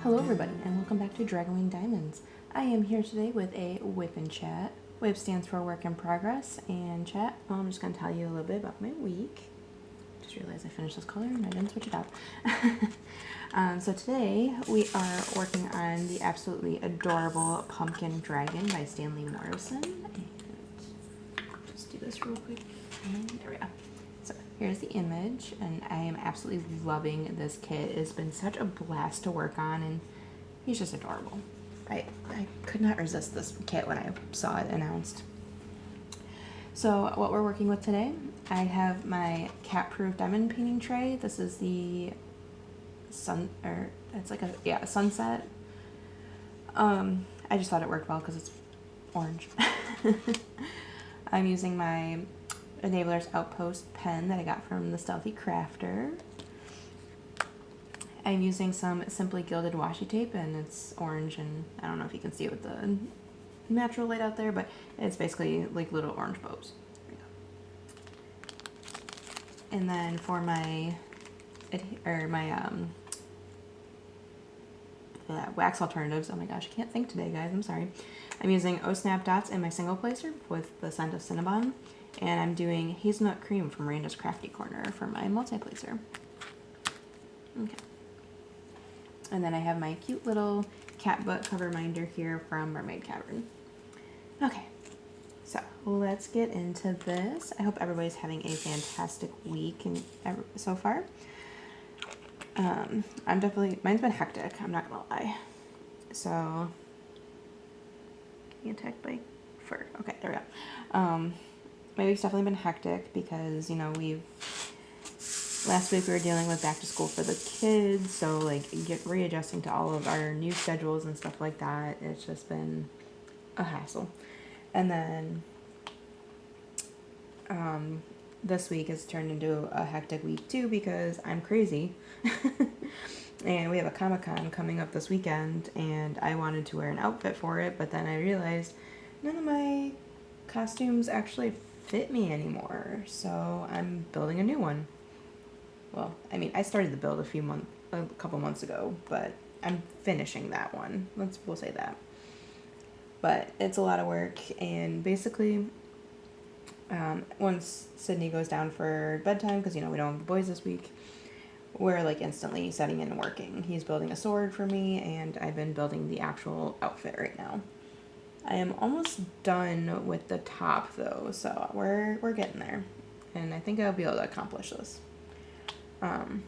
Hello everybody and welcome back to Dragonwing Diamonds. I am here today with a WIP and Chat. WIP stands for Work in Progress, and Chat, well, I'm just going to tell you a little bit about my week. Just realized I finished this color and I didn't switch it up. So today we are working on the absolutely adorable Pumpkin Dragon by Stanley Morrison. And just do this real quick. And there we go. So here's the image, and I am absolutely loving this kit. It's been such a blast to work on, and he's just adorable. I could not resist this kit when I saw it announced. So what we're working with today, I have my cat-proof diamond painting tray. This is the it's like a sunset. I just thought it worked well because it's orange. I'm using my Enabler's Outpost pen that I got from the Stealthy Crafter. I'm using some Simply Gilded washi tape, and it's orange, and I don't know if you can see it with the natural light out there, but it's basically like little orange bows. There we go. And then for my wax alternatives, oh my gosh, I can't think today, guys, I'm sorry. I'm using O Snap Dots in my single placer with the scent of Cinnabon, and I'm doing Hazelnut Cream from Miranda's Crafty Corner for my multi-placer. Okay. And then I have my cute little cat butt cover minder here from Mermaid Cavern. Okay, so let's get into this. I hope everybody's having a fantastic week so far. Mine's been hectic, I'm not gonna lie. So, getting attacked by fur. Okay, there we go. My week's definitely been hectic because, you know, last week we were dealing with back to school for the kids, so like readjusting to all of our new schedules and stuff like that, it's just been a hassle. And then this week has turned into a hectic week too because I'm crazy. And we have a Comicon coming up this weekend, and I wanted to wear an outfit for it, but then I realized none of my costumes actually fit me anymore, so I'm building a new one. Well, I mean, I started the build a couple months ago, but I'm finishing that one. We'll say that. But it's a lot of work, and basically, once Sydney goes down for bedtime, because, you know, we don't have the boys this week, we're like instantly setting in and working. He's building a sword for me, and I've been building the actual outfit right now. I am almost done with the top though, so we're getting there, and I think I'll be able to accomplish this. Don't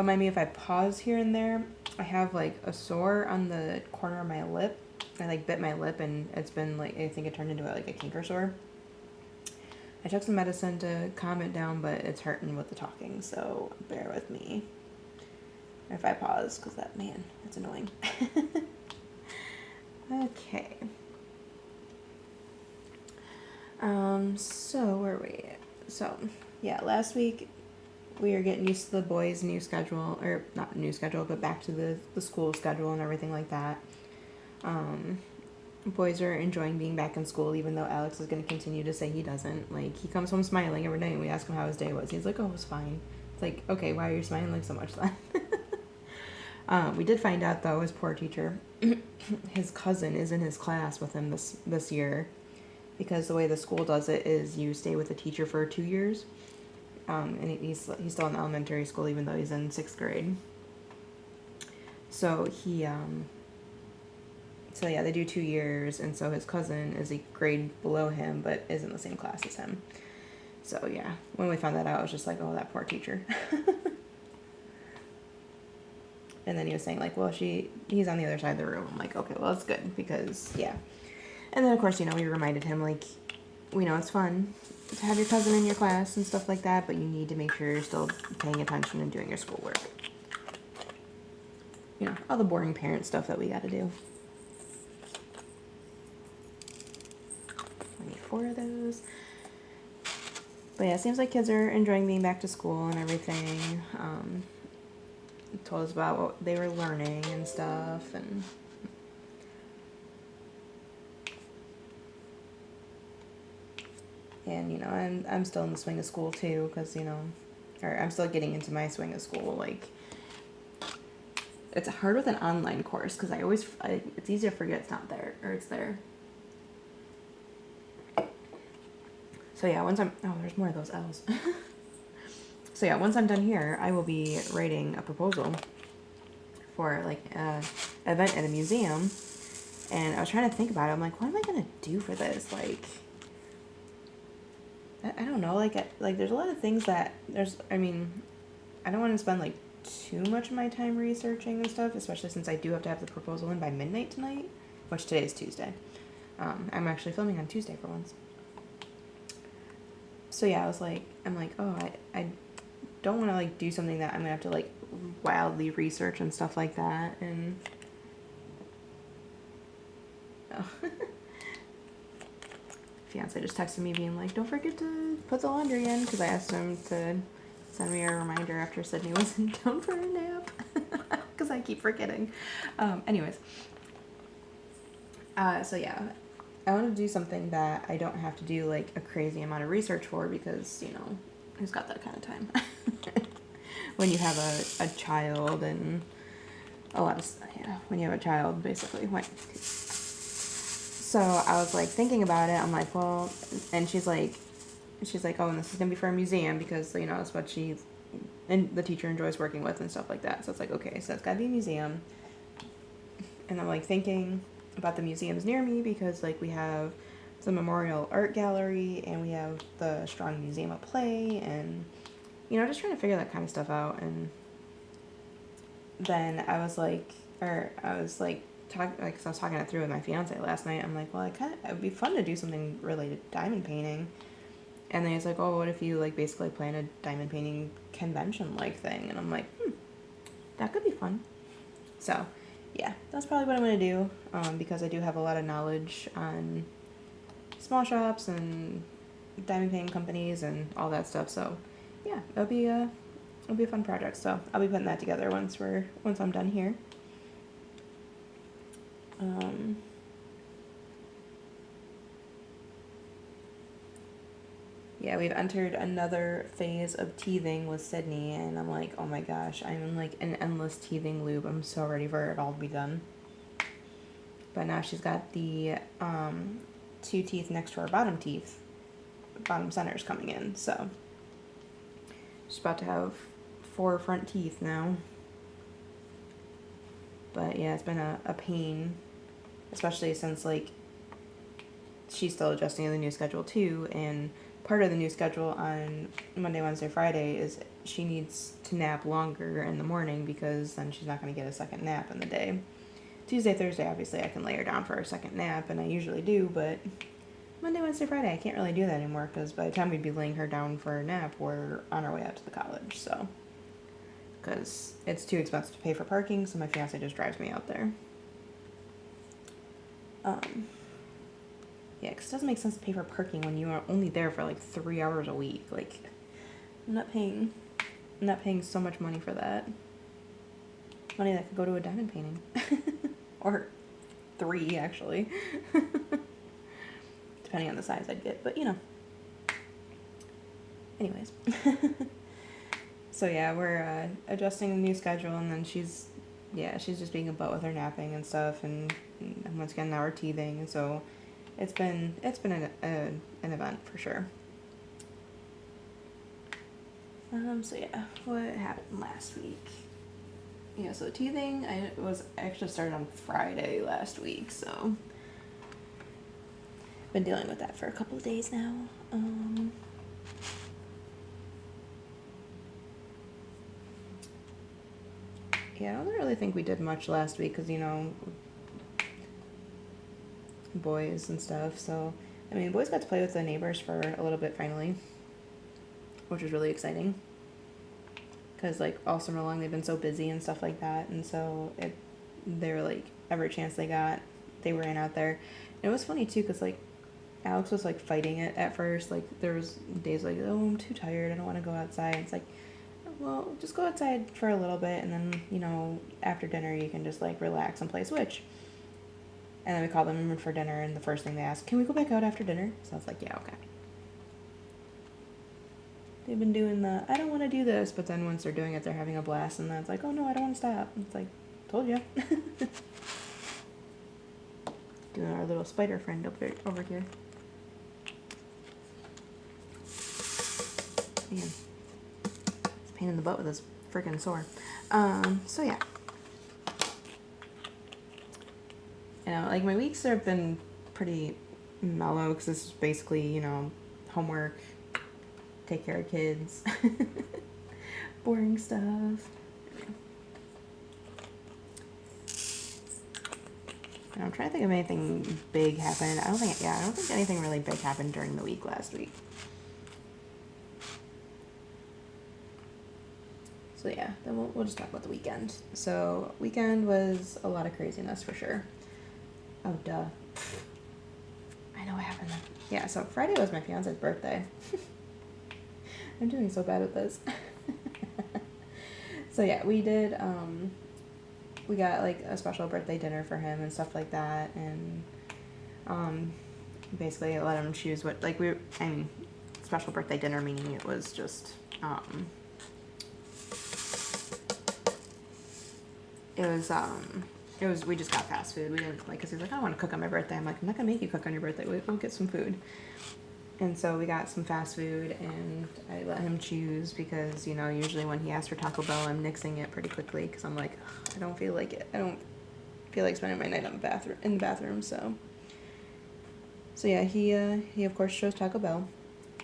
mind me if I pause here and there. I have like a sore on the corner of my lip. I like bit my lip, and it's been like, I think it turned into like a canker sore. I took some medicine to calm it down, but it's hurting with the talking, so bear with me if I pause, because that's annoying. Okay. So where are we? So, yeah, last week we were getting used to the boys' new schedule, or not new schedule, but back to the school schedule and everything like that. Boys are enjoying being back in school, even though Alex is going to continue to say he doesn't. Like, he comes home smiling every day, and we ask him how his day was. He's like, oh, it was fine. It's like, okay, why are you smiling so much then? We did find out, though, his poor teacher, his cousin is in his class with him this year, because the way the school does it is you stay with a teacher for 2 years, and he's still in elementary school, even though he's in 6th grade. So So yeah, they do 2 years, and so his cousin is a grade below him, but is in the same class as him. So yeah, when we found that out, I was just like, oh, that poor teacher. And then he was saying like, well, he's on the other side of the room. I'm like, okay, well, that's good, because yeah. And then of course, you know, we reminded him like, we know it's fun to have your cousin in your class and stuff like that, but you need to make sure you're still paying attention and doing your schoolwork. You know, all the boring parent stuff that we got to do. I need 4 of those. But yeah, it seems like kids are enjoying being back to school and everything. Told us about what they were learning and stuff, and you know, I'm still in the swing of school too, because you know, or I'm still getting into my swing of school. Like, it's hard with an online course because it's easy to forget it's not there, or it's there. So yeah, there's more of those L's. So yeah, once I'm done here, I will be writing a proposal for like a event at a museum. And I was trying to think about it. I'm like, what am I gonna do for this? Like, I don't know. Like there's a lot of things that I don't want to spend like too much of my time researching and stuff, especially since I do have to have the proposal in by midnight tonight, which today is Tuesday. I'm actually filming on Tuesday for once. So yeah, I'm like, oh, I don't want to like do something that I'm gonna have to like wildly research and stuff like that. And fiance just texted me being like, don't forget to put the laundry in, because I asked him to send me a reminder after Sydney wasn't down for a nap, because I keep forgetting. Anyways, so yeah, I want to do something that I don't have to do like a crazy amount of research for, because, you know, who's got that kind of time? When you have a child and a lot of, when you have a child, basically. So I was like thinking about it. I'm like, well, and she's like, oh, and this is gonna be for a museum, because, you know, that's what and the teacher enjoys working with and stuff like that. So it's like, okay, so it's gotta be a museum. And I'm like thinking about the museums near me, because like we have the Memorial Art Gallery and we have the Strong Museum of Play, and, you know, just trying to figure that kind of stuff out. And then I was talking it through with my fiance last night. I'm like, well, it would be fun to do something related to diamond painting. And then he's like, oh, what if you like basically plan a diamond painting convention like thing? And I'm like, that could be fun. So yeah, that's probably what I'm gonna do, because I do have a lot of knowledge on small shops and diamond painting companies and all that stuff. So yeah, it'll be a fun project. So I'll be putting that together once I'm done here. Yeah, we've entered another phase of teething with Sydney, and I'm like, oh my gosh, I'm in like an endless teething loop. I'm so ready for it all to be done. But now she's got the 2 teeth next to her bottom centers coming in, so she's about to have 4 front teeth now. But yeah, it's been a pain, especially since like she's still adjusting to the new schedule too, and part of the new schedule on Monday, Wednesday, Friday is she needs to nap longer in the morning, because then she's not going to get a second nap in the day. Tuesday, Thursday, obviously I can lay her down for a second nap, and I usually do, but Monday, Wednesday, Friday, I can't really do that anymore, because by the time we'd be laying her down for a nap, we're on our way out to the college, so. Because it's too expensive to pay for parking, so my fiance just drives me out there. Yeah, because it doesn't make sense to pay for parking when you are only there for like 3 hours a week. Like, I'm not paying so much money for that. Money that could go to a diamond painting. Or 3, actually. Depending on the size I'd get, but you know. Anyways. So yeah, we're adjusting the new schedule, and then she's just being a butt with her napping and stuff, and once again now we're teething, and so it's been an event for sure. So yeah, what happened last week? Yeah, so teething, I actually started on Friday last week, so been dealing with that for a couple of days now. Yeah, I don't really think we did much last week, because, you know, boys and stuff, so, I mean, boys got to play with the neighbors for a little bit finally, which was really exciting, because, like, all summer long they've been so busy and stuff like that, and so they were, like, every chance they got, they ran out there. And it was funny, too, because, like, Alex was, like, fighting it at first, like, there was days like, oh, I'm too tired, I don't want to go outside. It's like, well, just go outside for a little bit, and then, you know, after dinner you can just, like, relax and play Switch. And then we called them in for dinner, and the first thing they asked, can we go back out after dinner? So I was like, yeah, okay. They've been doing the, I don't want to do this, but then once they're doing it, they're having a blast, and then it's like, oh no, I don't want to stop. It's like, told you. Doing our little spider friend over here. Man, it's a pain in the butt with this freaking sore. So yeah. You know, like my weeks have been pretty mellow because this is basically, you know, homework, take care of kids, boring stuff. And I'm trying to think of anything big happened. I don't think anything really big happened during the week last week. So yeah, then we'll just talk about the weekend. So weekend was a lot of craziness for sure. Oh duh. I know what happened then. Yeah, so Friday was my fiance's birthday. I'm doing so bad at this. So yeah, we did, we got like a special birthday dinner for him and stuff like that, and basically I let him choose what, like special birthday dinner meaning it was just, we just got fast food. We didn't, like, because he's like, I don't want to cook on my birthday. I'm like, I'm not going to make you cook on your birthday. We'll get some food. And so we got some fast food, and I let him choose because, you know, usually when he asks for Taco Bell, I'm nixing it pretty quickly because I'm like, I don't feel like it. I don't feel like spending my night in the bathroom, so yeah, he of course chose Taco Bell,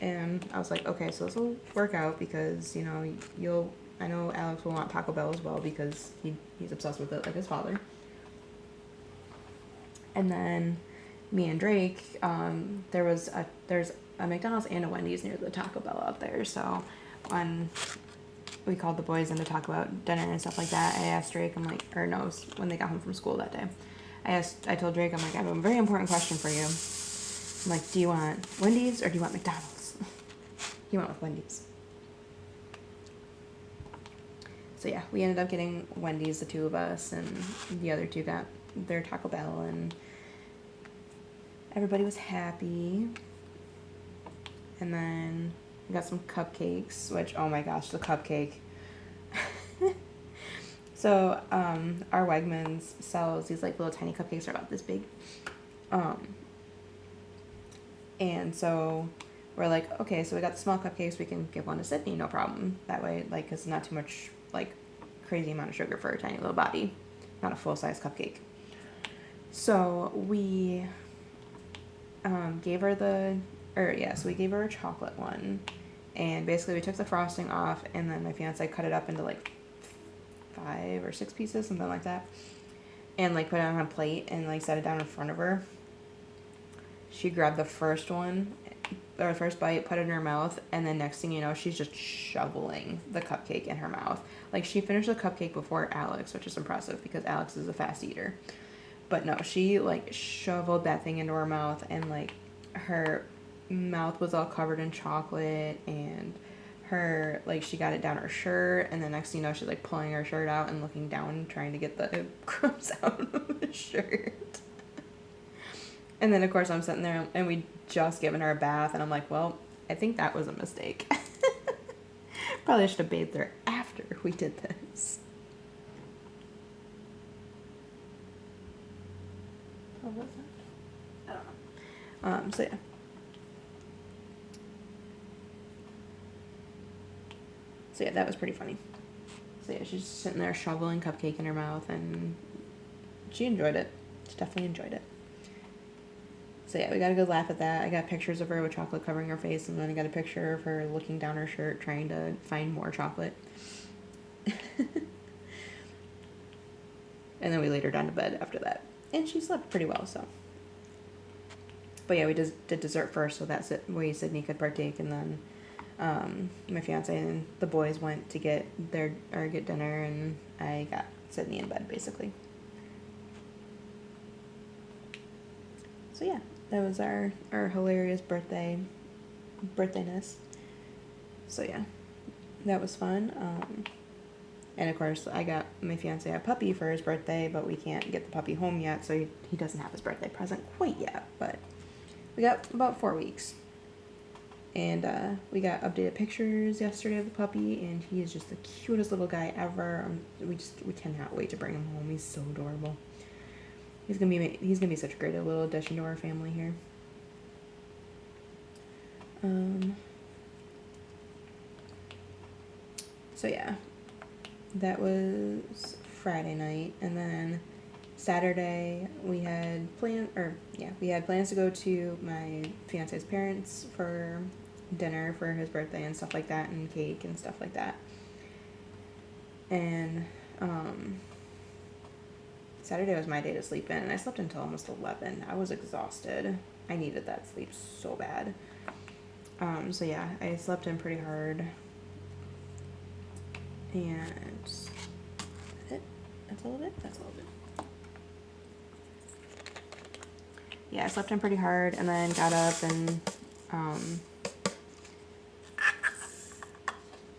and I was like, okay, so this will work out because, you know, I know Alex will want Taco Bell as well because he's obsessed with it like his father. And then me and Drake, there's a McDonald's and a Wendy's near the Taco Bell out there. So when we called the boys in to talk about dinner and stuff like that, I asked Drake, I'm like, or no, it was when they got home from school that day. I told Drake, I'm like, I have a very important question for you. I'm like, do you want Wendy's or do you want McDonald's? He went with Wendy's. So yeah, we ended up getting Wendy's, the two of us, and the other two got their Taco Bell, and everybody was happy. And then we got some cupcakes, which, oh my gosh, the cupcake. So, our Wegmans sells these like little tiny cupcakes, they're about this big. And so we're like, okay, so we got the small cupcakes, we can give one to Sydney, no problem. That way, like, it's not too much, like, crazy amount of sugar for a tiny little body, not a full-size cupcake. So we gave her we gave her a chocolate one, and basically we took the frosting off, and then my fiance cut it up into like 5 or 6 pieces, something like that, and like put it on a plate and like set it down in front of her. She grabbed the first one, or the first bite, put it in her mouth, and then next thing you know, she's just shoveling the cupcake in her mouth. Like, she finished the cupcake before Alex, which is impressive because Alex is a fast eater. But no, she like shoveled that thing into her mouth, and like her mouth was all covered in chocolate, and her, like, she got it down her shirt, and the next thing you know, she's like pulling her shirt out and looking down trying to get the crumbs out of the shirt. And then of course I'm sitting there, and we just given her a bath, and I'm like, well, I think that was a mistake. Probably should have bathed her after we did this. What was that? I don't know. So yeah. So yeah, that was pretty funny. So yeah, she's just sitting there shoveling cupcake in her mouth, and she enjoyed it. She definitely enjoyed it. So yeah, we got a good laugh at that. I got pictures of her with chocolate covering her face, and then I got a picture of her looking down her shirt trying to find more chocolate. And then we laid her down to bed after that. And she slept pretty well, so. But yeah, we did dessert first, so that's it. Way Sydney could partake, and then my fiance and the boys went to get dinner, and I got Sydney in bed, basically. So yeah, that was our hilarious birthdayness. So yeah, that was fun. And of course, I got my fiance a puppy for his birthday, but we can't get the puppy home yet, so he doesn't have his birthday present quite yet, but we got about 4 weeks. And we got updated pictures yesterday of the puppy, and he is just the cutest little guy ever. We cannot wait to bring him home. He's so adorable. He's gonna be such a great little addition to our family here. So yeah, that was Friday night, and then Saturday we had plans to go to my fiance's parents for dinner for his birthday and stuff like that, and cake and stuff like that. And Saturday was my day to sleep in, and I slept until almost 11. I was exhausted. I needed that sleep so bad. So yeah, I slept in pretty hard. And that's it. That's all of it. Yeah, I slept in pretty hard, and then got up and I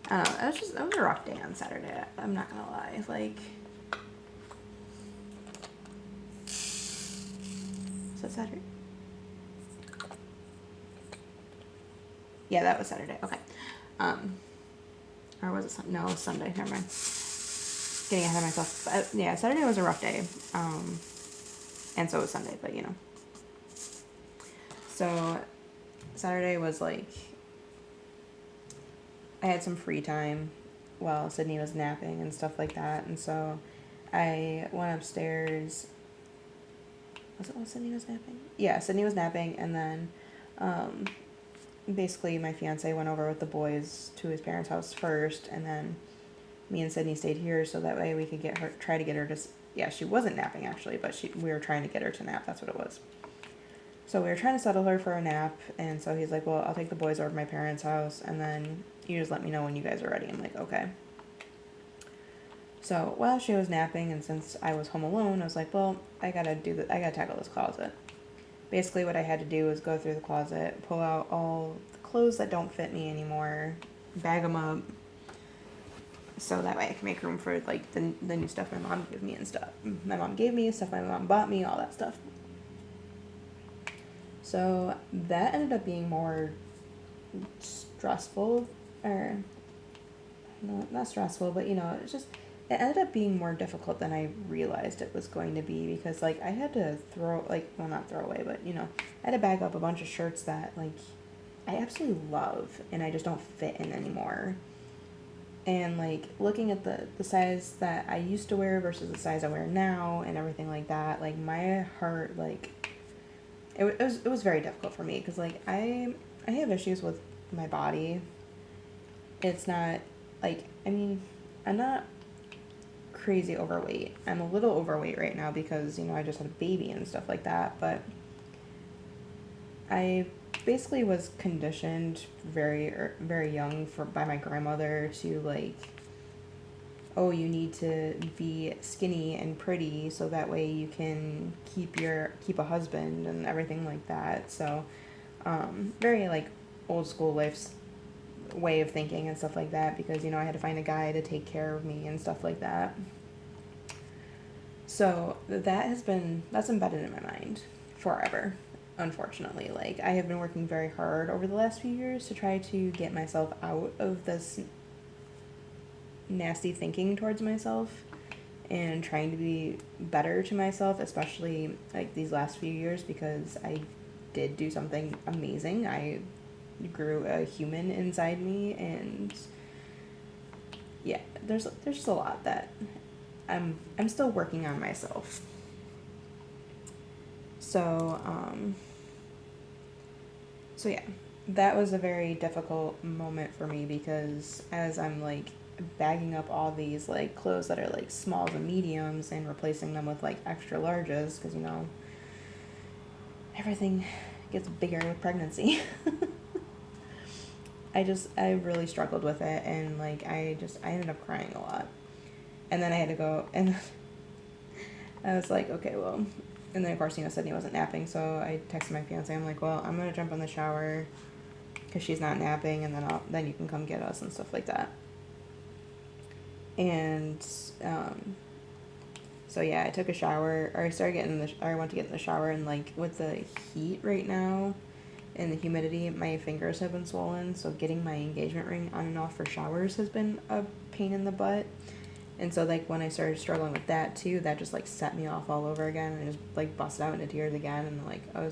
don't know. It was a rough day on Saturday. I'm not gonna lie. Like, is that Saturday? Yeah, that was Saturday. Okay. Or was it Sunday? No, it was Sunday. Never mind. Getting ahead of myself. Yeah, Saturday was a rough day. And so was Sunday, but you know. So Saturday was like, I had some free time while Sydney was napping and stuff like that. And so I went upstairs. Was it while Sydney was napping? Yeah, Sydney was napping, and then basically my fiance went over with the boys to his parents' house first, and then me and Sydney stayed here so that way we could try to get her to, yeah, she wasn't napping actually, but we were trying to get her to nap. That's what it was. So we were trying to settle her for a nap, and so he's like, well, I'll take the boys over to my parents' house, and then you just let me know when you guys are ready. I'm like, okay. So while she was napping, and since I was home alone, I was like, well, I gotta tackle this closet. Basically what I had to do was go through the closet, pull out all the clothes that don't fit me anymore, bag them up, so that way I can make room for like the new stuff my mom gave me and stuff. My mom gave me, stuff my mom bought me, all that stuff. So that ended up being more stressful, or no, not stressful, but you know, it ended up being more difficult than I realized it was going to be, because like I had to not throw away, but you know, I had to bag up a bunch of shirts that like I absolutely love and I just don't fit in anymore. And like looking at the size that I used to wear versus the size I wear now and everything like that, like my heart, like it was very difficult for me, because like I have issues with my body. It's not like, I mean, I'm not crazy overweight. I'm a little overweight right now because, you know, I just had a baby and stuff like that, but I basically was conditioned very very young by my grandmother to like, oh, you need to be skinny and pretty so that way you can keep a husband and everything like that. So very like old school way of thinking and stuff like that, because you know I had to find a guy to take care of me and stuff like that. So that's embedded in my mind forever, unfortunately. Like I have been working very hard over the last few years to try to get myself out of this nasty thinking towards myself and trying to be better to myself, especially like these last few years, because I did do something amazing. I grew a human inside me, and yeah, there's just a lot that I'm still working on myself. So so yeah, that was a very difficult moment for me, because as I'm like bagging up all these like clothes that are like smalls and mediums and replacing them with like extra larges, because you know everything gets bigger with pregnancy. I really struggled with it, and like I ended up crying a lot, and then I had to go, and I was like, okay, well, and then of course, you know, Sydney wasn't napping, so I texted my fiance. I'm like, well, I'm gonna jump in the shower because she's not napping, and then you can come get us and stuff like that. And so yeah, I took a shower, or I went to get in the shower, and like with the heat right now, and the humidity, my fingers have been swollen, so getting my engagement ring on and off for showers has been a pain in the butt. And so, like, when I started struggling with that, too, that just, like, set me off all over again, and I just, like, busted out into tears again, and, like, I,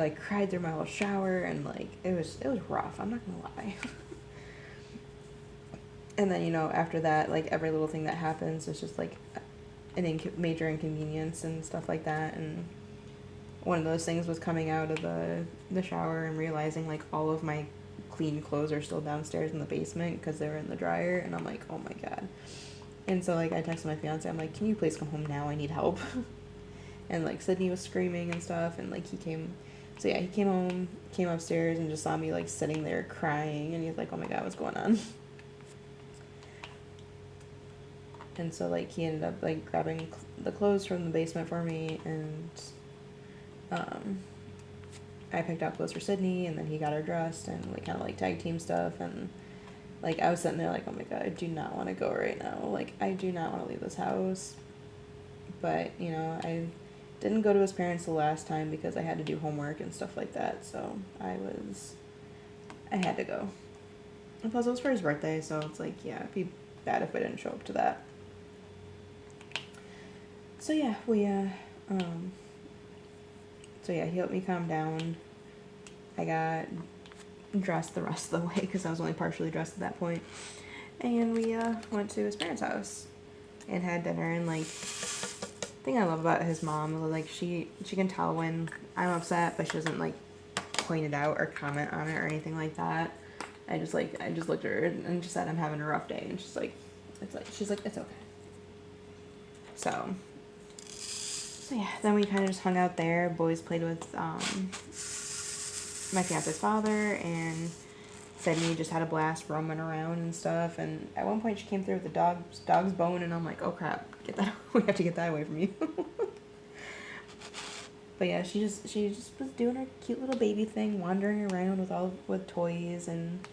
like, cried through my whole shower, and, like, it was rough, I'm not gonna lie. And then, you know, after that, like, every little thing that happens is just, like, major inconvenience and stuff like that, and one of those things was coming out of the shower and realizing, like, all of my clean clothes are still downstairs in the basement because they were in the dryer, and I'm like, oh my god. And so, like, I texted my fiance, I'm like, can you please come home now, I need help. And, like, Sydney was screaming and stuff, and, like, he came home, came upstairs, and just saw me, like, sitting there crying, and he's like, oh my god, what's going on? And so, like, he ended up, like, grabbing the clothes from the basement for me, and I picked out clothes for Sydney, and then he got her dressed, and we kind of, like, tag team stuff, and, like, I was sitting there like, oh my god, I do not want to go right now. Like, I do not want to leave this house. But, you know, I didn't go to his parents the last time because I had to do homework and stuff like that, so I had to go. And plus, it was for his birthday, so it's like, yeah, it'd be bad if I didn't show up to that. So, yeah, he helped me calm down. I got dressed the rest of the way because I was only partially dressed at that point, and we went to his parents' house and had dinner. And, like, the thing I love about his mom, like, she can tell when I'm upset, but she doesn't, like, point it out or comment on it or anything like that. I just looked at her and just said, I'm having a rough day, and she's like it's okay. So yeah, then we kind of just hung out there. Boys played with my fiance's father, and Sydney just had a blast roaming around and stuff. And at one point she came through with the dog's bone, and I'm like, oh crap, we have to get that away from you. But yeah, she just was doing her cute little baby thing, wandering around with toys and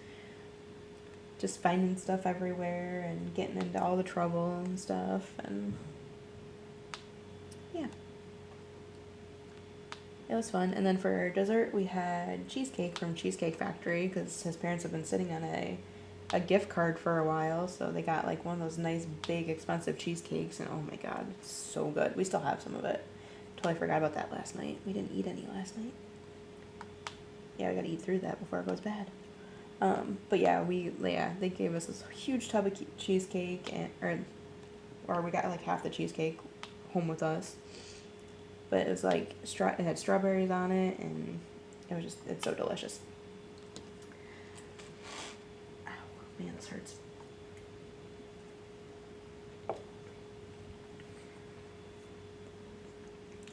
just finding stuff everywhere and getting into all the trouble and stuff. And yeah, it was fun. And then for dessert, we had cheesecake from Cheesecake Factory because his parents have been sitting on a gift card for a while, so they got, like, one of those nice, big, expensive cheesecakes, and oh my god, it's so good. We still have some of it. Totally forgot about that last night. We didn't eat any last night. Yeah, we gotta eat through that before it goes bad. But yeah, they gave us this huge tub of cheesecake, or we got, like, half the cheesecake home with us. But it was, like, it had strawberries on it, and it's so delicious. Ow, man, this hurts.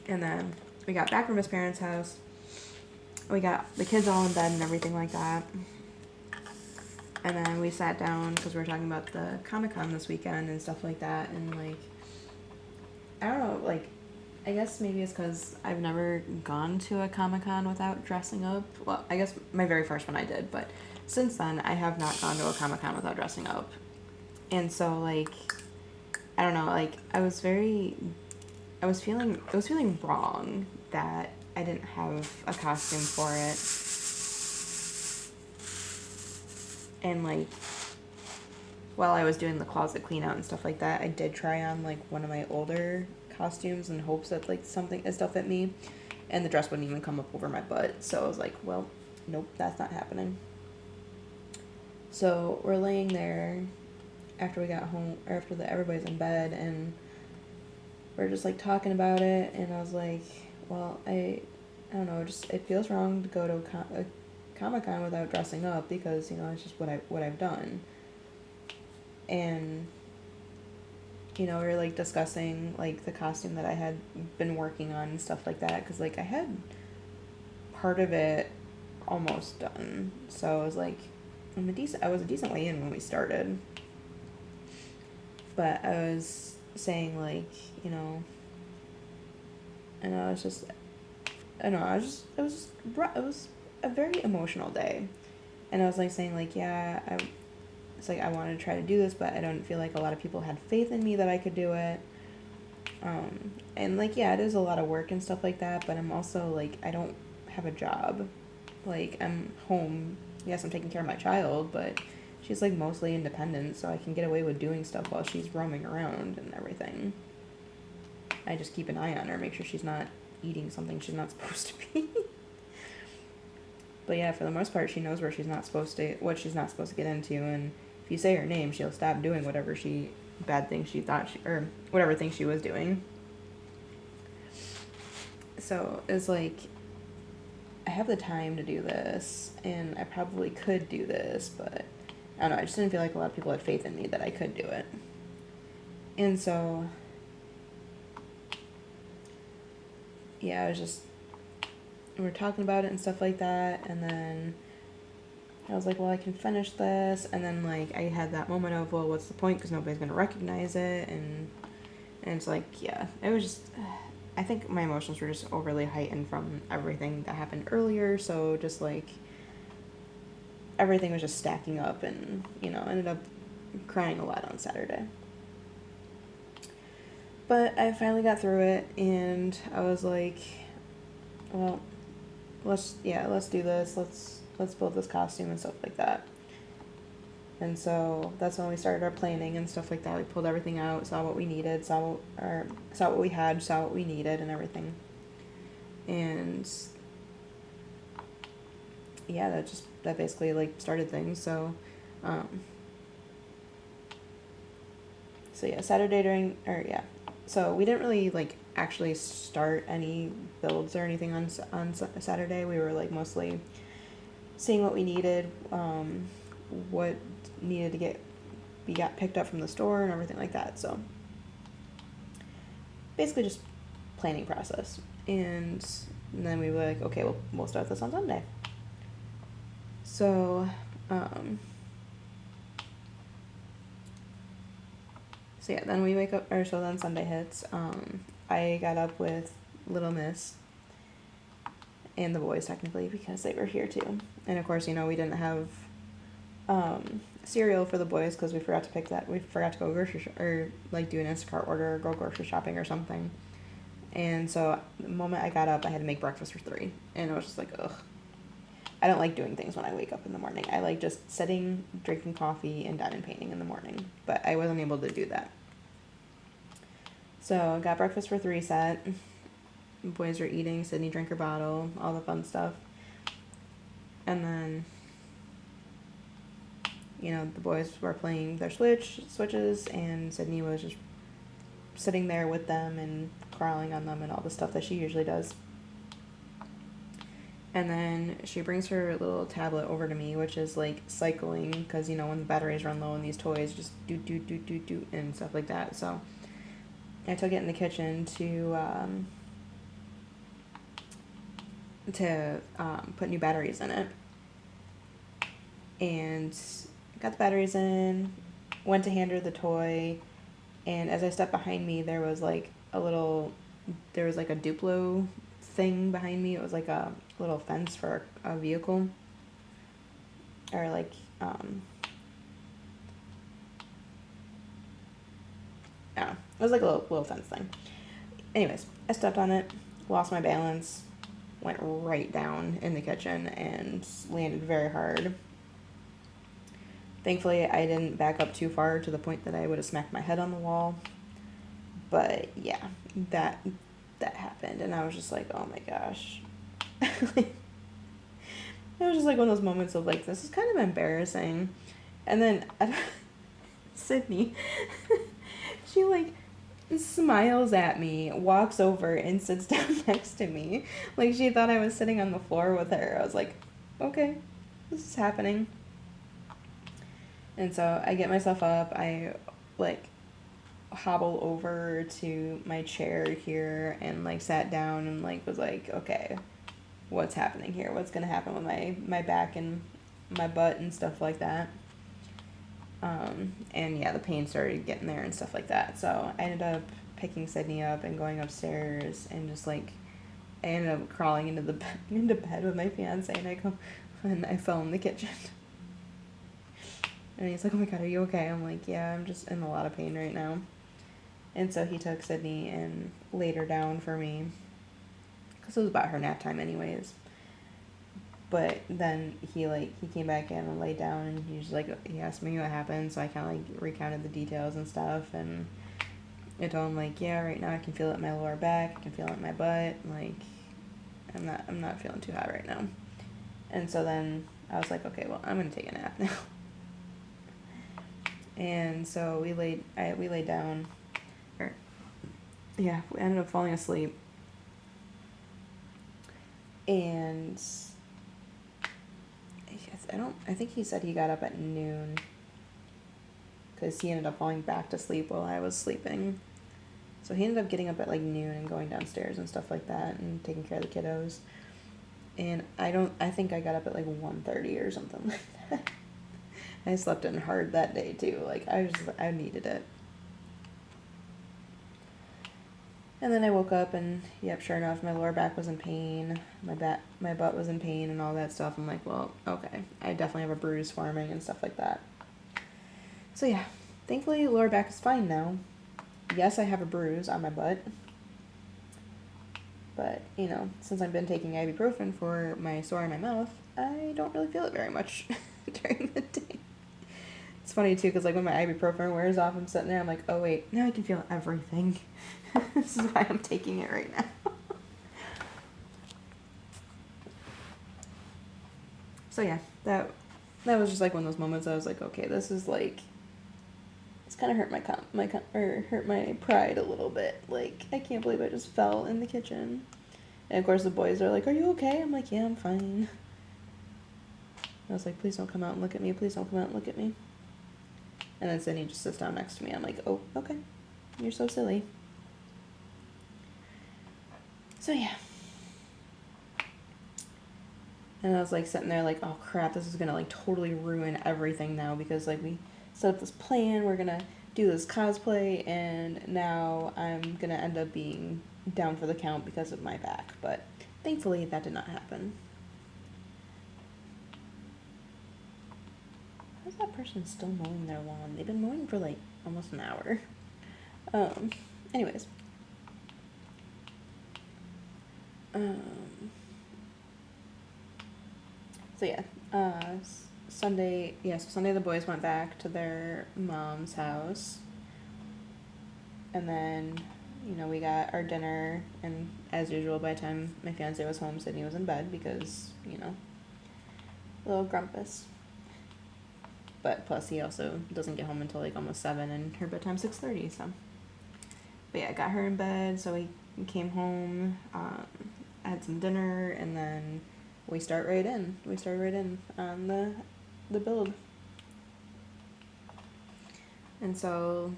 And then we got back from his parents' house. We got the kids all in bed and everything like that. And then we sat down because we were talking about the Comicon this weekend and stuff like that. And, like, I don't know, like, I guess maybe it's because I've never gone to a Comicon without dressing up. Well, I guess my very first one I did, but since then I have not gone to a Comicon without dressing up. And so, like, I don't know, like, it was feeling wrong that I didn't have a costume for it. And, like, while I was doing the closet clean out and stuff like that, I did try on, like, one of my older costumes in hopes that, like, something still fit me, and the dress wouldn't even come up over my butt. So I was like, well, nope, that's not happening. So we're laying there after we got home, or after everybody's in bed, and we're just, like, talking about it, and I was like, well, I don't know, it feels wrong to go to a Comic-Con without dressing up because, you know, it's just what I've done. And, you know, we were, like, discussing, like, the costume that I had been working on and stuff like that, because, like, I had part of it almost done, so I was like, I was a decent way in when we started, but I was saying, like, you know, and it was a very emotional day, and I was, like, saying, like, yeah, it's like I wanted to try to do this, but I don't feel like a lot of people had faith in me that I could do it, and, like, yeah, it is a lot of work and stuff like that, but I'm also, like, I don't have a job, Like, I'm home. Yes, I'm taking care of my child, but she's, like, mostly independent, so I can get away with doing stuff while she's roaming around and everything. I just keep an eye on her, make sure she's not eating something she's not supposed to be. But yeah, for the most part, she knows where she's not supposed to, what she's not supposed to get into, and if you say her name, she'll stop doing whatever bad things she thought or whatever thing she was doing. So it's like, I have the time to do this, and I probably could do this, but I don't know, I just didn't feel like a lot of people had faith in me that I could do it. And so, yeah, we were talking about it and stuff like that, and then I was like, well, I can finish this, and then, like, I had that moment of, well, what's the point, because nobody's going to recognize it, and it's like, yeah, it was just, I think my emotions were just overly heightened from everything that happened earlier, so just, like, everything was just stacking up, and, you know, ended up crying a lot on Saturday. But I finally got through it, and I was like, well, let's do this, let's build this costume and stuff like that. And so that's when we started our planning and stuff like that. We pulled everything out, saw what we needed, saw what we had, saw what we needed and everything. And yeah, that basically, like, started things. So yeah, so we didn't really, like, actually start any builds or anything on Saturday. We were, like, mostly seeing what we needed, what needed to got picked up from the store and everything like that. So basically just planning process. And then we were like, okay, we'll start this on Sunday. So yeah, then we wake up, so then Sunday hits. I got up with Little Miss and the boys, technically, because they were here too. And of course, you know, we didn't have cereal for the boys because we forgot to pick that. We forgot to go or like do an Instacart order or go grocery shopping or something. And so the moment I got up, I had to make breakfast for 3. And I was just like, ugh. I don't like doing things when I wake up in the morning. I like just sitting, drinking coffee, and diamond painting in the morning. But I wasn't able to do that. So I got breakfast for 3 set. The boys were eating, Sydney drank her bottle, all the fun stuff. And then, you know, the boys were playing their switches, and Sydney was just sitting there with them and crawling on them and all the stuff that she usually does. And then she brings her little tablet over to me, which is, like, cycling, because, you know, when the batteries run low in these toys, just do and stuff like that. So I took it in the kitchen to put new batteries in it. And got the batteries in, went to hand her the toy, and as I stepped behind me, there was like a Duplo thing behind me. It was like a little fence for a vehicle, or like I don't know. It was like a little fence thing. Anyways, I stepped on it, lost my balance, went right down in the kitchen, and landed very hard. Thankfully, I didn't back up too far to the point that I would have smacked my head on the wall. But yeah, that happened, and I was just like, oh my gosh. It was just like one of those moments of like, this is kind of embarrassing. And then Sydney, she like smiles at me, walks over and sits down next to me. Like she thought I was sitting on the floor with her. I was like, okay, this is happening. And so I get myself up, I like hobble over to my chair here and like sat down and like was like, okay, what's happening here? What's gonna happen with my back and my butt and stuff like that? And yeah, the pain started getting there and stuff like that. So I ended up picking Sydney up and going upstairs and just like I ended up crawling into bed with my fiance, and I fell in the kitchen. And he's like, oh my God, are you okay? I'm like, yeah, I'm just in a lot of pain right now. And so he took Sydney and laid her down for me, because it was about her nap time anyways. But then he came back in and laid down, and he asked me what happened, so I kind of like recounted the details and stuff, and I told him like, yeah, right now I can feel it in my lower back, I can feel it in my butt, like I'm not feeling too hot right now. And so then I was like, okay, well, I'm gonna take a nap now. And so we laid down, we ended up falling asleep. And I think he said he got up at noon, because he ended up falling back to sleep while I was sleeping. So he ended up getting up at like noon and going downstairs and stuff like that and taking care of the kiddos. And I think I got up at like 1:30 or something like that. I slept in hard that day too. Like I needed it. And then I woke up and, yep, sure enough, my lower back was in pain, my butt was in pain and all that stuff. I'm like, well, okay, I definitely have a bruise forming and stuff like that. So yeah, thankfully lower back is fine now. Yes, I have a bruise on my butt, but, you know, since I've been taking ibuprofen for my sore in my mouth, I don't really feel it very much during the day. It's funny too, because like when my ibuprofen wears off, I'm sitting there, I'm like, oh wait, now I can feel everything. This is why I'm taking it right now. So yeah, that was just like one of those moments I was like, okay, this is like, it's kind of hurt hurt my pride a little bit. Like, I can't believe I just fell in the kitchen. And of course the boys are like, are you okay? I'm like, yeah, I'm fine. I was like, please don't come out and look at me. Please don't come out and look at me. And then Sydney just sits down next to me. I'm like, oh, okay. You're so silly. So yeah. And I was like sitting there like, oh crap, this is gonna like totally ruin everything now, because like we set up this plan, we're gonna do this cosplay, and now I'm gonna end up being down for the count because of my back. But thankfully that did not happen. How's that person still mowing their lawn? They've been mowing for like almost an hour. Anyways. So yeah, Sunday the boys went back to their mom's house, and then, you know, we got our dinner, and as usual, by the time my fiance was home, Sydney was in bed because, you know, a little grumpus. But plus he also doesn't get home until like almost 7, and her bedtime's 6:30, so. But yeah, I got her in bed, so we came home, had some dinner, and then we started right in on the build. And so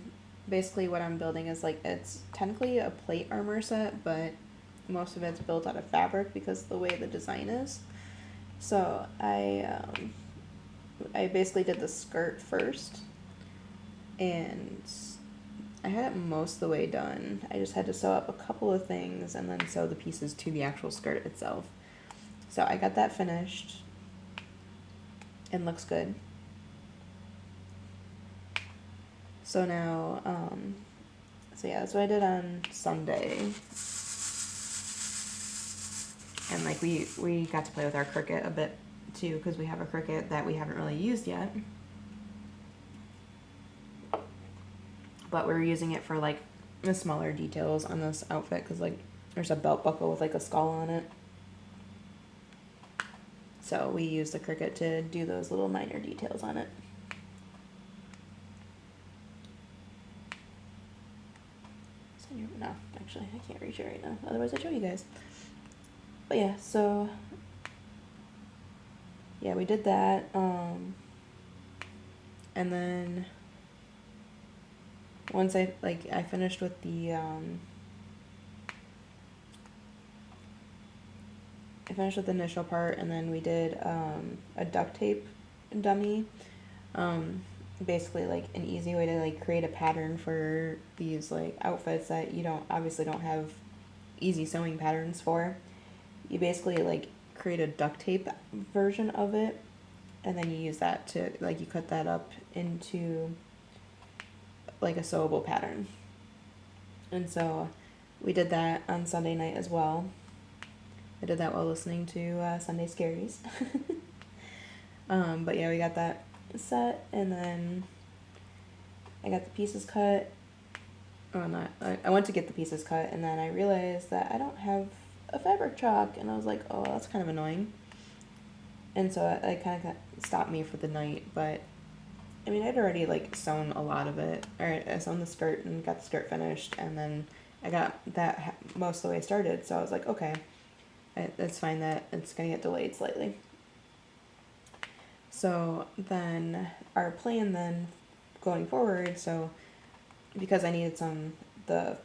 basically what I'm building is like, it's technically a plate armor set, but most of it's built out of fabric because of the way the design is. So I basically did the skirt first, and I had it most of the way done. I just had to sew up a couple of things and then sew the pieces to the actual skirt itself. So I got that finished and looks good. So now, so yeah, that's what I did on Sunday. And like we got to play with our Cricut a bit too, because we have a Cricut that we haven't really used yet. But we're using it for like the smaller details on this outfit, because like there's a belt buckle with like a skull on it. So we use the Cricut to do those little minor details on it. No, actually, I can't reach it right now. Otherwise, I'd show you guys. But yeah, so yeah, we did that. And then once I finished with the I finished with the initial part, and then we did a duct tape dummy. Basically like an easy way to like create a pattern for these like outfits that you obviously don't have easy sewing patterns for. You basically like create a duct tape version of it, and then you use that to like, you cut that up into like a sewable pattern. And so we did that on Sunday night as well. I did that while listening to Sunday Scaries. But yeah, we got that set, and then I got the pieces cut. Oh, not. I went to get the pieces cut, and then I realized that I don't have a fabric chalk, and I was like, oh, that's kind of annoying. And so it kind of stopped me for the night, but I mean, I'd already like sewn a lot of it. Or I sewn the skirt and got the skirt finished, and then I got that most of the way started, so I was like, okay, it's fine that it's gonna get delayed slightly. So then our plan then going forward, so because I needed the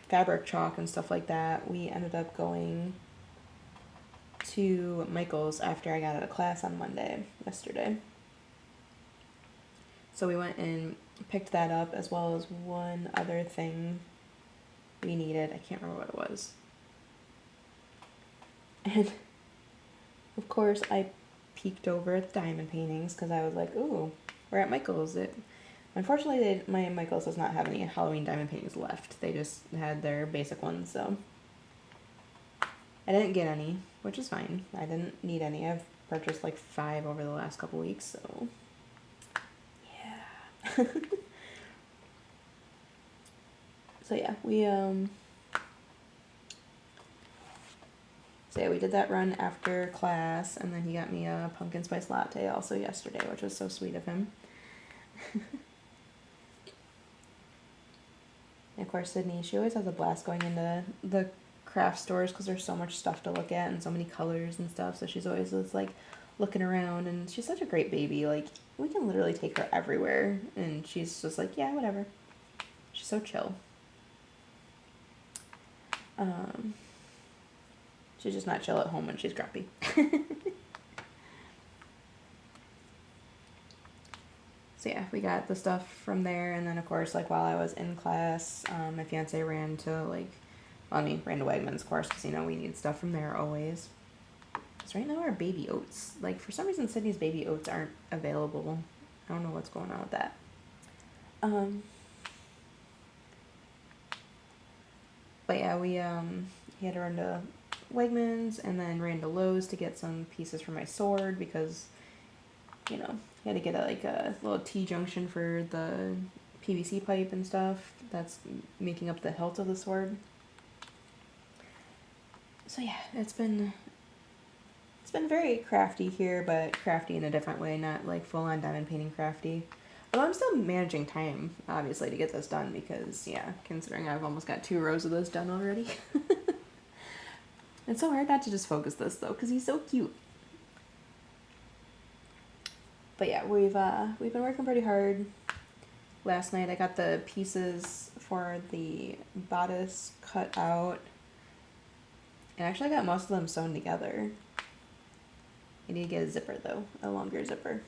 fabric chalk and stuff like that, we ended up going to Michael's after I got out of class on Monday, yesterday. So we went and picked that up, as well as one other thing we needed. I can't remember what it was. And of course I peeked over at the diamond paintings because I was like, ooh, we're at Michael's. Unfortunately, my Michael's does not have any Halloween diamond paintings left. They just had their basic ones, so I didn't get any, which is fine. I didn't need any. I've purchased like 5 over the last couple weeks, so yeah. So yeah, we did that run after class, and then he got me a pumpkin spice latte also yesterday, which was so sweet of him. And of course, Sydney, she always has a blast going into the craft stores because there's so much stuff to look at and so many colors and stuff, so she's always just like looking around, and she's such a great baby. Like, we can literally take her everywhere, and she's just like, yeah, whatever. She's so chill. She's just not chill at home when she's grumpy. So yeah, we got the stuff from there, and then of course, like, while I was in class, my fiance ran to Wegmans, of course, because, you know, we need stuff from there always. Because right now our baby oats, like, for some reason Sydney's baby oats aren't available. I don't know what's going on with that. But yeah, he had to run to Wegmans and then ran to Lowe's to get some pieces for my sword because, you know, he had to get a little T-junction for the PVC pipe and stuff that's making up the hilt of the sword. So yeah, it's been very crafty here, but crafty in a different way, not like full-on diamond painting crafty. Although I'm still managing time, obviously, to get this done because, yeah, considering I've almost got 2 rows of this done already. It's so hard not to just focus this, though, because he's so cute. But yeah, we've been working pretty hard. Last night I got the pieces for the bodice cut out. And actually I got most of them sewn together. I need to get a zipper, though, a longer zipper.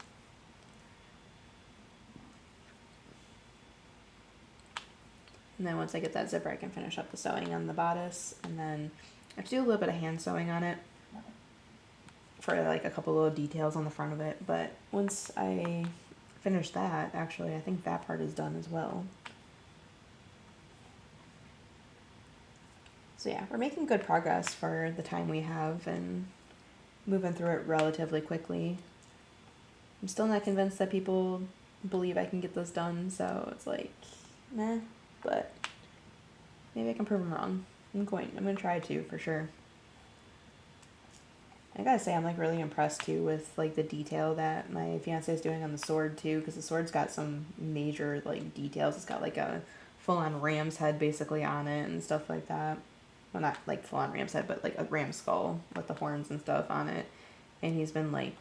And then once I get that zipper, I can finish up the sewing on the bodice, and then I have to do a little bit of hand sewing on it for like a couple little details on the front of it. But once I finish that, actually, I think that part is done as well. So yeah, we're making good progress for the time we have and moving through it relatively quickly. I'm still not convinced that people believe I can get this done, so it's like, meh. But maybe I can prove them wrong. I'm going to try to, for sure. I gotta say, I'm like really impressed too with like the detail that my fiance is doing on the sword too, because the sword's got some major like details. It's got like a full-on ram's head basically on it and stuff like that. Well, not like full-on ram's head, but like a ram skull with the horns and stuff on it. And he's been like,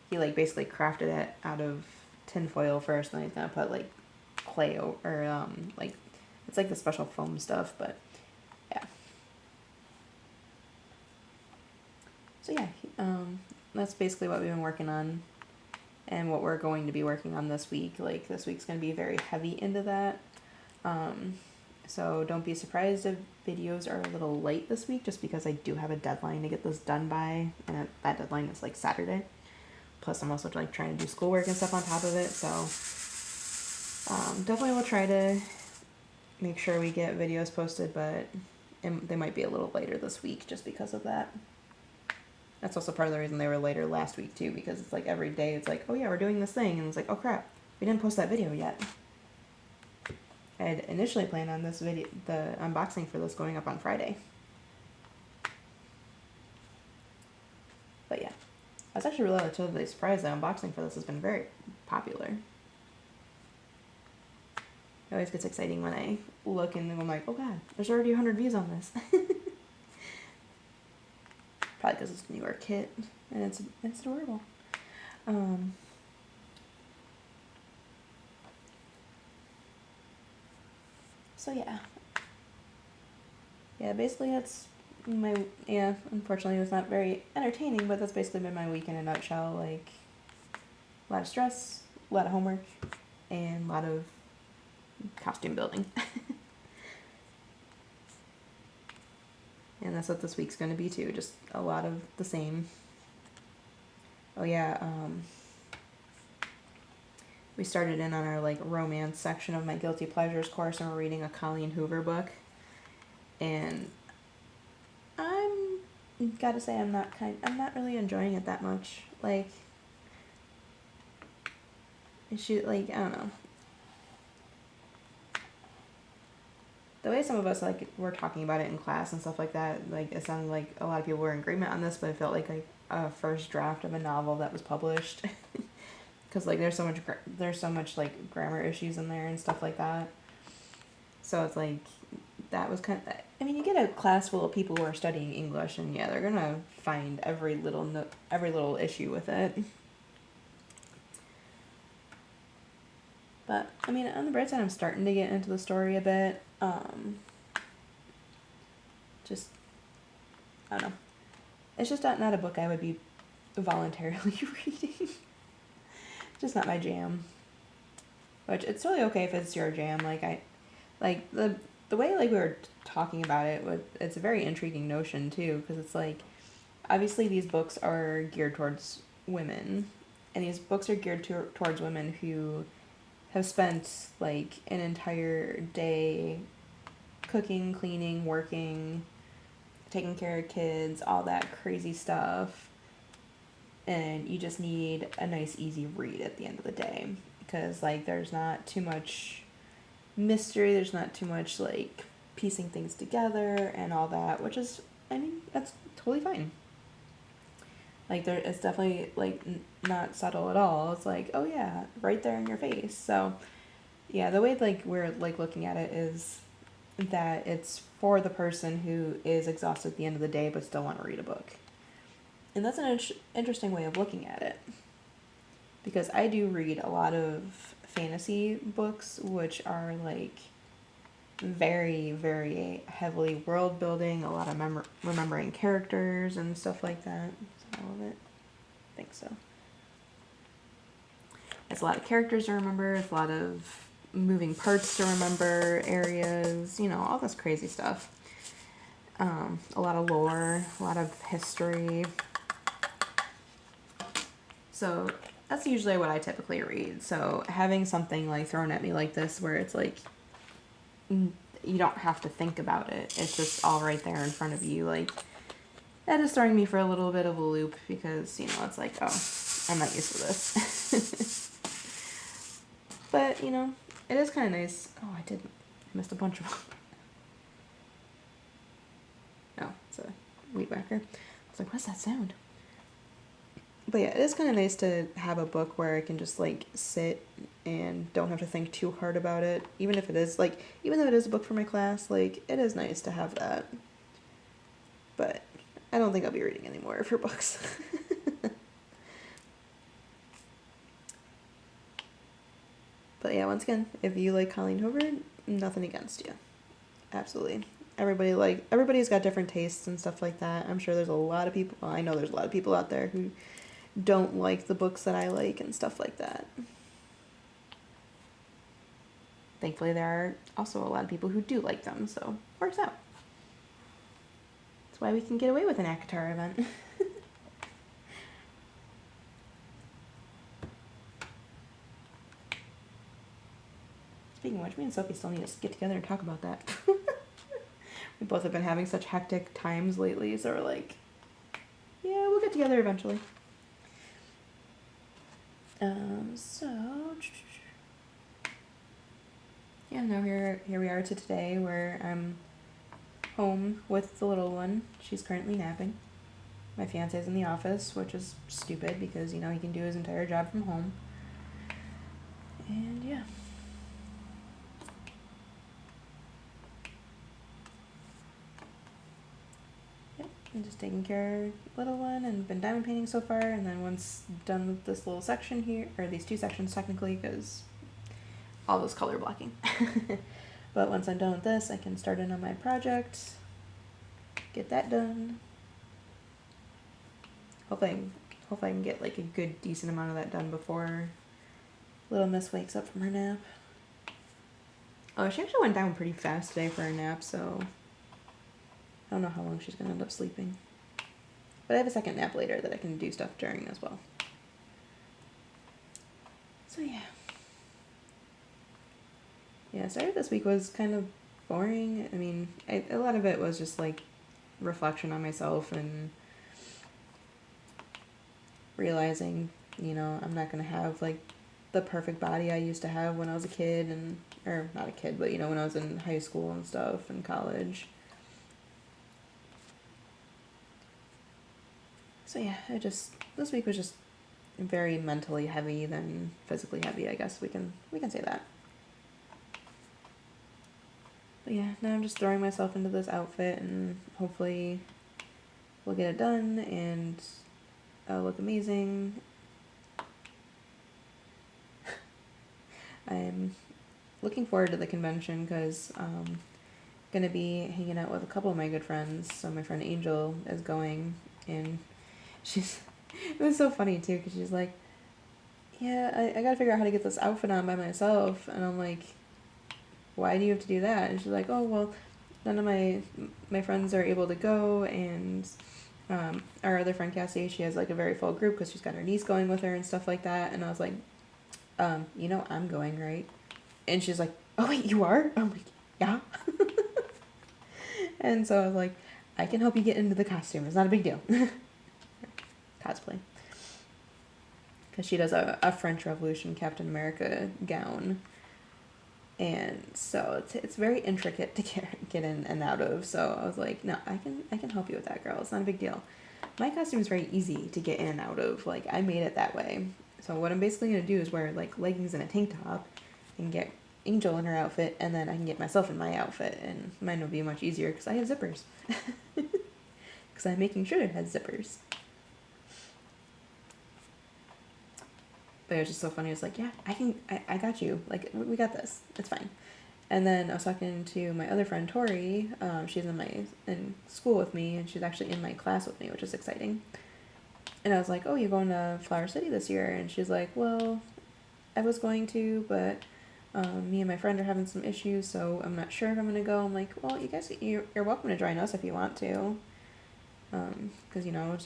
he like basically crafted it out of tin foil first, and then he's gonna put like clay or like, it's like the special foam stuff, but yeah. So yeah, that's basically what we've been working on and what we're going to be working on this week. Like, this week's going to be very heavy into that. So don't be surprised if videos are a little late this week, just because I do have a deadline to get this done by, and that deadline is like Saturday. Plus I'm also like trying to do schoolwork and stuff on top of it, so definitely will try to make sure we get videos posted, but and they might be a little later this week just because of that. That's also part of the reason they were later last week too, because it's like every day it's like, oh yeah, we're doing this thing, and it's like, oh crap, we didn't post that video yet. I had initially planned on this video, the unboxing for this, going up on Friday. But yeah, I was actually relatively surprised that unboxing for this has been very popular. It always gets exciting when I look and I'm like, oh god, there's already 100 views on this. Probably because it's a newer kit, and it's adorable. So yeah, basically that's unfortunately it was not very entertaining, but that's basically been my week in a nutshell. Like, a lot of stress, a lot of homework, and a lot of costume building. And that's what this week's going to be too, just a lot of the same. Oh yeah, we started in on our like romance section of my Guilty Pleasures course, and we're reading a Colleen Hoover book. And gotta say I'm not really enjoying it that much. Like, she, like, I don't know. The way some of us, like, were talking about it in class and stuff like that, like, it sounded like a lot of people were in agreement on this, but it felt like a first draft of a novel that was published. Because, like, there's so much, like, grammar issues in there and stuff like that. So it's like, that was kind of, I mean, you get a class full of people who are studying English, and yeah, they're gonna find every little issue with it. But, I mean, on the bright side, I'm starting to get into the story a bit. Just, I don't know. It's just not a book I would be voluntarily reading. Just not my jam. Which, it's totally okay if it's your jam. Like, the way, like, we were talking about it, it's a very intriguing notion, too, because it's like, obviously these books are geared towards women, and these books are geared towards women who have spent, like, an entire day cooking, cleaning, working, taking care of kids, all that crazy stuff, and you just need a nice, easy read at the end of the day, because, like, there's not too much mystery, there's not too much, like, piecing things together and all that, which is, I mean, that's totally fine. Like, it's definitely, like, not subtle at all. It's like, oh yeah, right there in your face. So, yeah, the way, like, we're, like, looking at it is that it's for the person who is exhausted at the end of the day but still want to read a book. And that's an interesting way of looking at it. Because I do read a lot of fantasy books, which are, like, very, very heavily world building, a lot of remembering characters and stuff like that. Is that all of it? I think so. It's a lot of characters to remember, it's a lot of moving parts to remember, areas, you know, all this crazy stuff. A lot of lore, a lot of history. So that's usually what I typically read. So having something, like, thrown at me like this, where it's like, you don't have to think about it, it's just all right there in front of you, like, that is throwing me for a little bit of a loop, because, you know, it's like, oh, I'm not used to this. But, you know, it is kind of nice. Oh, I missed a bunch of them. Oh, it's a weed whacker. I was like, what's that sound? But yeah, it is kind of nice to have a book where I can just, like, sit and don't have to think too hard about it. Even though it is a book for my class, like, it is nice to have that. But I don't think I'll be reading any more of her books. But yeah, once again, if you like Colleen Hoover, nothing against you. Absolutely. Everybody's got different tastes and stuff like that. I'm sure there's a lot of people, well, I know there's a lot of people out there who don't like the books that I like and stuff like that. Thankfully, there are also a lot of people who do like them, so it works out. That's why we can get away with an ACOTAR event. Speaking of which, me and Sophie still need to get together and talk about that. We both have been having such hectic times lately, so we're like, yeah, we'll get together eventually. So yeah, now here we are to today, where I'm home with the little one. She's currently napping. My fiance's in the office, which is stupid because, you know, he can do his entire job from home. And yeah. Yep, I'm just taking care of little one and been diamond painting so far, and then once done with this little section here, or these two sections technically, because all this color blocking. But once I'm done with this, I can start in on my project, get that done. Hopefully I can get like a good decent amount of that done before little miss wakes up from her nap. Oh, she actually went down pretty fast today for her nap, so I don't know how long she's gonna end up sleeping. But I have a second nap later that I can do stuff during as well. So yeah. Yeah, started this week was kind of boring. I mean, a lot of it was just like reflection on myself and realizing, you know, I'm not gonna have like the perfect body I used to have when I was a kid, and or not a kid, but you know, when I was in high school and stuff and college. So yeah, this week was just very mentally heavy than physically heavy, I guess we can say that. But yeah, now I'm just throwing myself into this outfit, and hopefully we'll get it done and I'll look amazing. I'm looking forward to the convention because I'm going to be hanging out with a couple of my good friends. So my friend Angel is going, and it was so funny too, because she's like, yeah, I got to figure out how to get this outfit on by myself. And I'm like, why do you have to do that? And she's like, oh, well, none of my friends are able to go, and our other friend Cassie, she has like a very full group because she's got her niece going with her and stuff like that. And I was like, you know, I'm going, right? And she's like, oh wait, you are? I'm like, yeah. And so I was like, I can help you get into the costume. It's not a big deal. Cosplay. Because she does a French Revolution Captain America gown. And so it's very intricate to get in and out of. So I was like, no, I can help you with that, girl. It's not a big deal. My costume is very easy to get in and out of. Like, I made it that way. So what I'm basically going to do is wear like leggings and a tank top and get Angel in her outfit, and then I can get myself in my outfit, and mine will be much easier because I have zippers. Because I'm making sure it has zippers. But it was just so funny. It's like, yeah, I got you. Like, we got this. It's fine. And then I was talking to my other friend, Tori. She's in school with me, and she's actually in my class with me, which is exciting. And I was like, oh, you're going to Flower City this year? And she's like, well, I was going to, but me and my friend are having some issues, so I'm not sure if I'm going to go. I'm like, well, you guys, you're welcome to join us if you want to. Because, you know,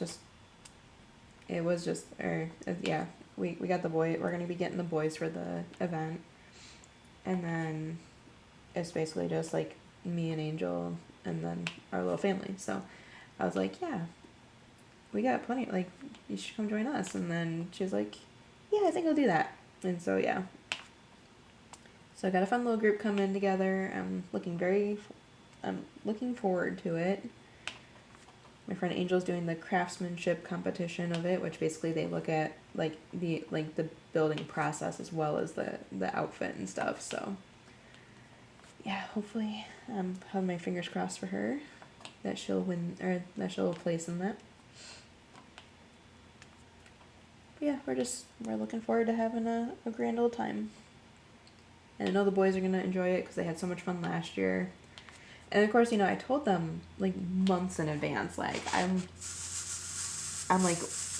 yeah, we got the boy, we're going to be getting the boys for the event. And then it's basically just like me and Angel and then our little family. So I was like, yeah, we got plenty, like, you should come join us. And then she was like, yeah, I think I'll do that. And so, yeah. So I got a fun little group coming together. I'm looking forward to it. My friend Angel's doing the craftsmanship competition of it, which basically they look at like the building process as well as the outfit and stuff. So yeah, hopefully have my fingers crossed for her that she'll win, or that she'll place in that. But yeah, we're looking forward to having a grand old time. And I know the boys are gonna enjoy it because they had so much fun last year. And of course, you know, I told them like months in advance, like I'm like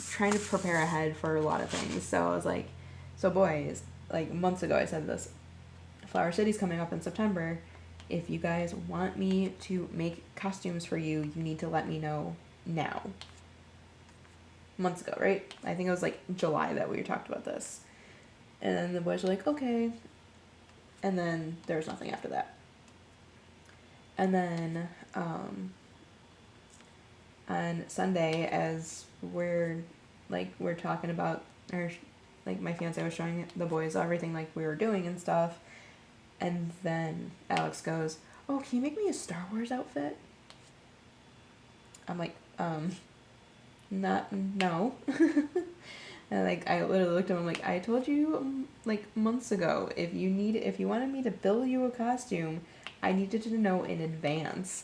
trying to prepare ahead for a lot of things. So I was like, so boys, like months ago I said this, Flower City's coming up in September. If you guys want me to make costumes for you, you need to let me know now. Months ago, right? I think it was like July that we talked about this. And then the boys were like, okay. And then there was nothing after that. And then on Sunday, as we're talking about, or like my fiance was showing the boys everything like we were doing and stuff, and then Alex goes, "Oh, can you make me a Star Wars outfit?" I'm like, not, no. And like, I literally looked at him, I'm like, I told you like months ago, if you wanted me to build you a costume, I needed to know in advance.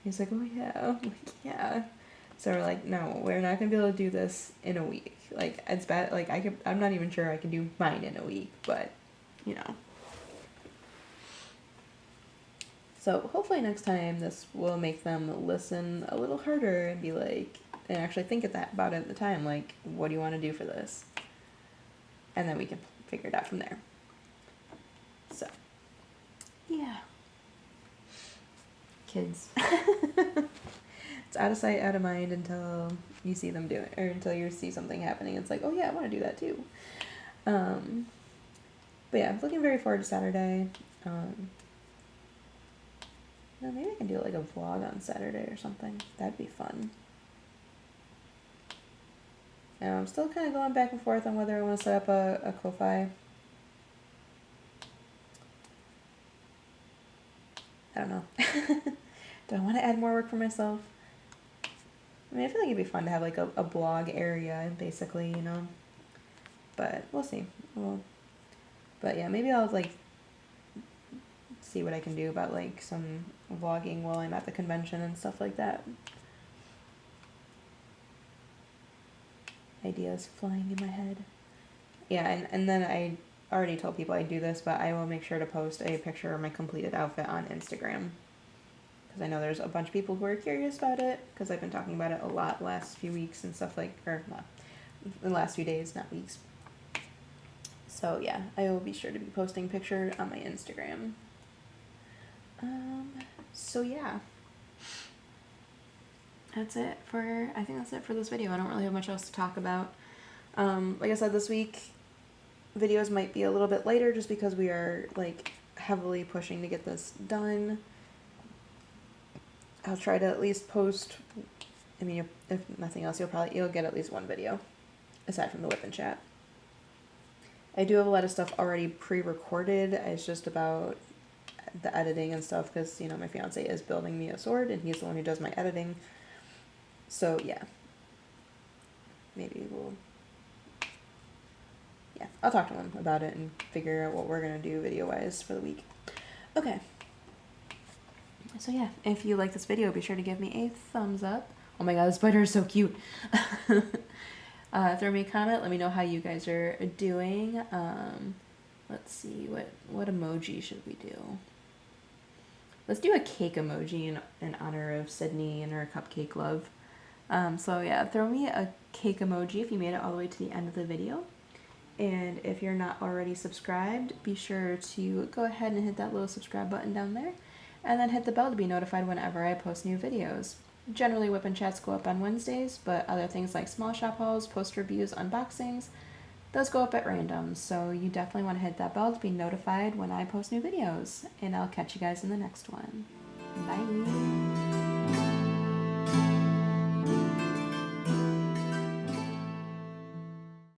He's like, oh yeah. I'm like, yeah. So we're like, no, we're not gonna be able to do this in a week. Like, it's bad. Like, I'm not even sure I can do mine in a week, but you know. So hopefully next time this will make them listen a little harder and be like, and actually think about it at the time, like, what do you want to do for this? And then we can figure it out from there. So, yeah. Kids. It's out of sight, out of mind until you see them do it, or until you see something happening. It's like, oh yeah, I want to do that too. But yeah, I'm looking very forward to Saturday. Maybe I can do like a vlog on Saturday or something. That'd be fun. I'm still kind of going back and forth on whether I want to set up a Ko-Fi. I don't know. Do I want to add more work for myself? I mean, I feel like it'd be fun to have like a blog area, basically, you know. But we'll see. But yeah, maybe I'll like see what I can do about like some vlogging while I'm at the convention and stuff like that. Ideas flying in my head. Yeah, and then I already told people I do this, but I will make sure to post a picture of my completed outfit on Instagram. Because I know there's a bunch of people who are curious about it, because I've been talking about it a lot last few weeks and stuff like, or not, the last few days, not weeks. So yeah, I will be sure to be posting pictures on my Instagram. So yeah. I think that's it for this video. I don't really have much else to talk about. Like I said, this week, videos might be a little bit later just because we are, like, heavily pushing to get this done. I'll try to at least post, I mean, if nothing else, you'll get at least one video, aside from the WIP and Chat. I do have a lot of stuff already pre-recorded. It's just about the editing and stuff, because, you know, my fiance is building me a sword, and he's the one who does my editing. So, yeah. Maybe I'll talk to him about it and figure out what we're going to do video-wise for the week. Okay. So, yeah, if you like this video, be sure to give me a thumbs up. Oh my god, the spider is so cute. Throw me a comment. Let me know how you guys are doing. Let's see, what emoji should we do? Let's do a cake emoji in honor of Sydney and her cupcake love. So yeah, throw me a cake emoji if you made it all the way to the end of the video. And if you're not already subscribed, be sure to go ahead and hit that little subscribe button down there. And then hit the bell to be notified whenever I post new videos. Generally, WIP and Chats go up on Wednesdays, but other things like small shop hauls, post reviews, unboxings, those go up at random. So you definitely want to hit that bell to be notified when I post new videos. And I'll catch you guys in the next one. Bye!